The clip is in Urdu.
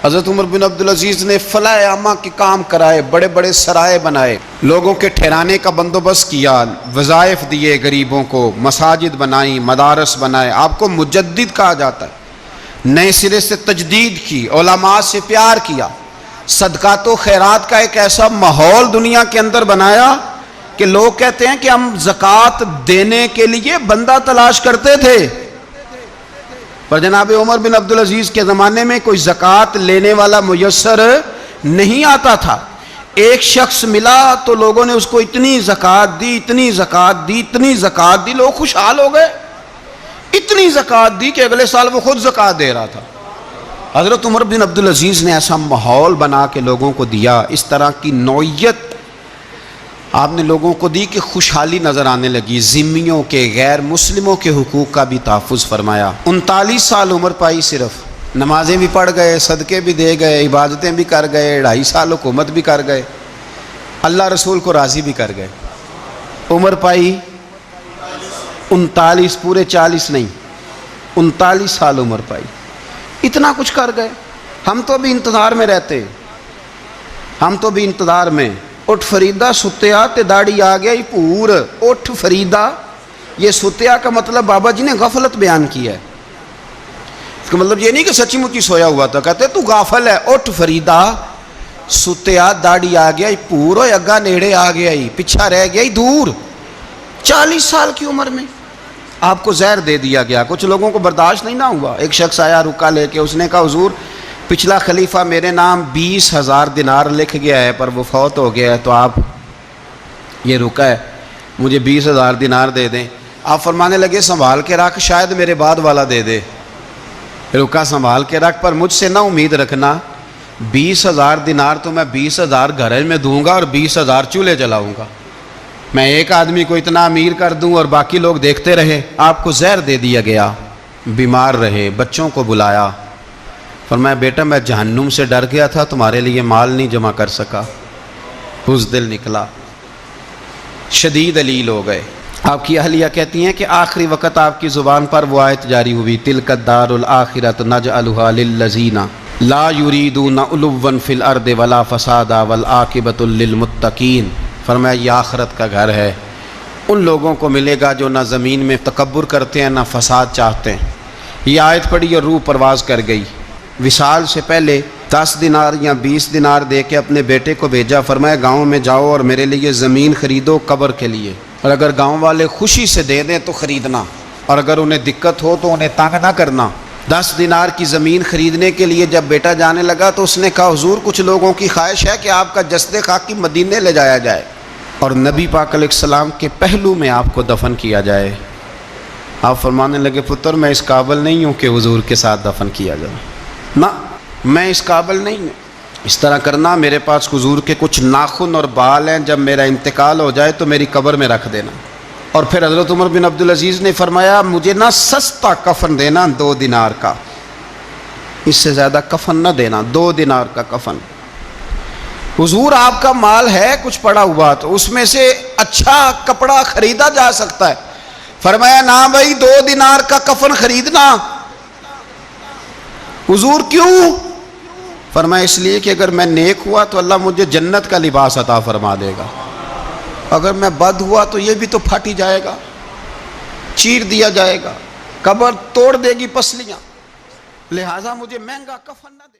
حضرت عمر بن عبدالعزیز نے فلاح عامہ کے کام کرائے، بڑے بڑے سرائے بنائے، لوگوں کے ٹھہرانے کا بندوبست کیا، وظائف دیے غریبوں کو، مساجد بنائی، مدارس بنائے۔ آپ کو مجدد کہا جاتا ہے، نئے سرے سے تجدید کی، علماء سے پیار کیا، صدقات و خیرات کا ایک ایسا ماحول دنیا کے اندر بنایا کہ لوگ کہتے ہیں کہ ہم زکوٰۃ دینے کے لیے بندہ تلاش کرتے تھے، پر جناب عمر بن عبدالعزیز کے زمانے میں کوئی زکوٰۃ لینے والا میسر نہیں آتا تھا۔ ایک شخص ملا تو لوگوں نے اس کو اتنی زکوٰۃ دی، اتنی زکوٰۃ دی، اتنی زکوٰۃ دی، لوگ خوشحال ہو گئے، اتنی زکوٰۃ دی کہ اگلے سال وہ خود زکوٰۃ دے رہا تھا۔ حضرت عمر بن عبدالعزیز نے ایسا ماحول بنا کے لوگوں کو دیا، اس طرح کی نوعیت آپ نے لوگوں کو دی کہ خوشحالی نظر آنے لگی، ذمیوں کے، غیر مسلموں کے حقوق کا بھی تحفظ فرمایا۔ 39 سال عمر پائی، صرف نمازیں بھی پڑھ گئے، صدقے بھی دے گئے، عبادتیں بھی کر گئے، 2.5 سال حکومت بھی کر گئے، اللہ رسول کو راضی بھی کر گئے۔ عمر پائی 39، پورے 40 نہیں، 39 سال عمر پائی، اتنا کچھ کر گئے۔ ہم تو بھی انتظار میں رہتے، ہم تو بھی انتظار میں۔ اٹھ فریدہ ستیا تے داڑھی آ گیا ہی پور، اٹھ فریدہ، یہ ستیا کا مطلب بابا جی نے غفلت بیان کیا ہے، اس کا مطلب یہ نہیں کہ سچی مچی سویا ہوا تھا، کہتے تو غافل ہے۔ اٹھ فریدہ ستیا داڑھی آ گیا ہی پور، اور اگا نیڑے آ گیا ہی، پیچھا رہ گیا ہی دور۔ 40 سال کی عمر میں آپ کو زہر دے دیا گیا، کچھ لوگوں کو برداشت نہیں نہ ہوا۔ ایک شخص آیا رکا لے کے، اس نے کہا حضور پچھلا خلیفہ میرے نام 20,000 دینار لکھ گیا ہے، پر وہ فوت ہو گیا ہے، تو آپ یہ رکا ہے، مجھے 20,000 دینار دے دیں۔ آپ فرمانے لگے سنبھال کے رکھ، شاید میرے بعد والا دے دے۔ رکا سنبھال کے رکھ، پر مجھ سے نہ امید رکھنا، 20,000 دینار تو میں 20,000 گھر میں دوں گا اور 20,000 چولہے جلاؤں گا، میں ایک آدمی کو اتنا امیر کر دوں اور باقی لوگ دیکھتے رہے۔ آپ کو زہر دے دیا گیا، بیمار رہے، بچوں کو بلایا، فرمایا بیٹا میں جہنم سے ڈر گیا تھا، تمہارے لیے مال نہیں جمع کر سکا، بزدل نکلا، شدید علیل ہو گئے۔ آپ کی اہلیہ کہتی ہیں کہ آخری وقت آپ کی زبان پر وہ آیت جاری ہوئی، تلک الدار الآخرۃ نجعلھا للذین لا یریدون علوا فی الارض ولا فسادا والعاقبۃ للمتقین۔ فرمایا یہ آخرت کا گھر ہے، ان لوگوں کو ملے گا جو نہ زمین میں تکبر کرتے ہیں نہ فساد چاہتے ہیں۔ یہ آیت پڑھی اور روح پرواز کر گئی۔ وصال سے پہلے 10 دینار یا 20 دینار دے کے اپنے بیٹے کو بھیجا، فرمایا گاؤں میں جاؤ اور میرے لیے زمین خریدو قبر کے لیے، اور اگر گاؤں والے خوشی سے دے دیں تو خریدنا، اور اگر انہیں دقت ہو تو انہیں تنگ نہ کرنا۔ 10 دینار کی زمین خریدنے کے لیے جب بیٹا جانے لگا تو اس نے کہا حضور کچھ لوگوں کی خواہش ہے کہ آپ کا جسد خاکی مدینے لے جایا جائے اور نبی پاک علیہ السلام کے پہلو میں آپ کو دفن کیا جائے۔ آپ فرمانے لگے پتر میں اس قابل نہیں ہوں کہ حضور کے ساتھ دفن کیا جائے، نہ میں اس قابل نہیں ہوں۔ اس طرح کرنا، میرے پاس حضور کے کچھ ناخن اور بال ہیں، جب میرا انتقال ہو جائے تو میری قبر میں رکھ دینا۔ اور پھر حضرت عمر بن عبدالعزیز نے فرمایا مجھے نہ سستا کفن دینا 2 دینار کا، اس سے زیادہ کفن نہ دینا، 2 دینار کا کفن۔ حضور آپ کا مال ہے کچھ پڑا ہوا تو اس میں سے اچھا کپڑا خریدا جا سکتا ہے، فرمایا نہ بھائی 2 دینار کا کفن خریدنا۔ حضور کیوں؟ فرمایا اس لیے کہ اگر میں نیک ہوا تو اللہ مجھے جنت کا لباس عطا فرما دے گا، اگر میں بد ہوا تو یہ بھی تو پھٹ ہی جائے گا، چیر دیا جائے گا، قبر توڑ دے گی پسلیاں، لہٰذا مجھے مہنگا کفن نہ دے۔